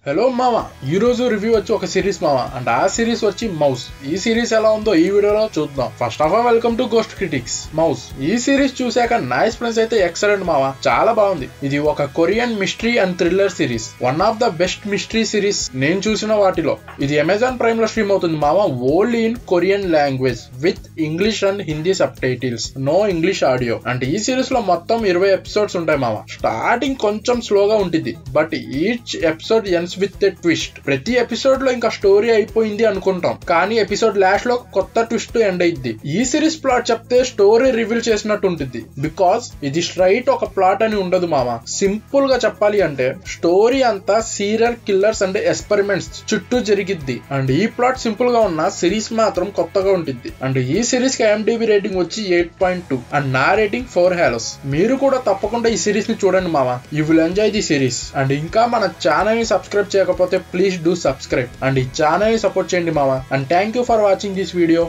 Hello మామ, ఈ రోజు రివ్యూ వచ్చి ఒక సిరీస్ మామ. అండ్ ఆ సిరీస్ వచ్చి మౌస్. ఈ సిరీస్ ఎలా ఉందో ఈ వీడియోలో చూద్దాం. First of all welcome to ghost critics. Mouse ఈ సిరీస్ చూసాక నా ఎక్స్పీరియన్స్ అయితే ఎక్సలెంట్ మామ, చాలా బాగుంది. ఇది ఒక Korean mystery and thriller series. One of the best mystery series నేను చూసిన వాటిలో. ఇది అమెజాన్ ప్రైమ్ లో స్ట్రీమ్ అవుతుంది మామ, only in Korean language with English and Hindi subtitles, no English audio. అంటే ఈ సిరీస్ లో మొత్తం 20 ఎపిసోడ్స్ ఉంటాయి మామ. స్టార్టింగ్ కొంచెం స్లోగా ఉంటుంది, but each episode ఎన్స్ with a twist. ప్రతి ఎపిసోడ్ లో ఇంకా స్టోరీ అయిపోయింది అనుకుంటాం, కానీ ఎపిసోడ్ లాస్ట్ లో కొత్త ట్విస్ట్ ఎండ్ అయింది. ఈ సిరీస్ ప్లాట్ చెప్తే స్టోరీ రివీల్ చేసినట్టు ఉంటుంది, బికాస్ ఇది స్ట్రైట్ ఒక ప్లాట్ అని ఉండదు మామ. సింపుల్ గా చెప్పాలి అంటే స్టోరీ అంతా సీరియల్ కిల్లర్స్ అండ్ ఎక్స్పెరిమెంట్స్ చుట్టూ జరిగిద్ది. అండ్ ఈ ప్లాట్ సింపుల్ గా ఉన్న సిరీస్ మాత్రం కొత్తగా ఉంటుంది. అండ్ ఈ సిరీస్ కి IMDb రేటింగ్ వచ్చి 8.2 అండ్ నా రేటింగ్ 4 halos. మీరు కూడా తప్పకుండా ఈ సిరీస్ ని చూడండి మామ, you will enjoy the series. And ఇంకా మన ఛానల్ ని సబ్స్క్రైబ్ చేయకపోతే ప్లీజ్ డూ సబ్స్క్రైబ్ అండ్ ఈ ఛానల్ ని సపోర్ట్ చేయండి మామ. And thank you for watching this video.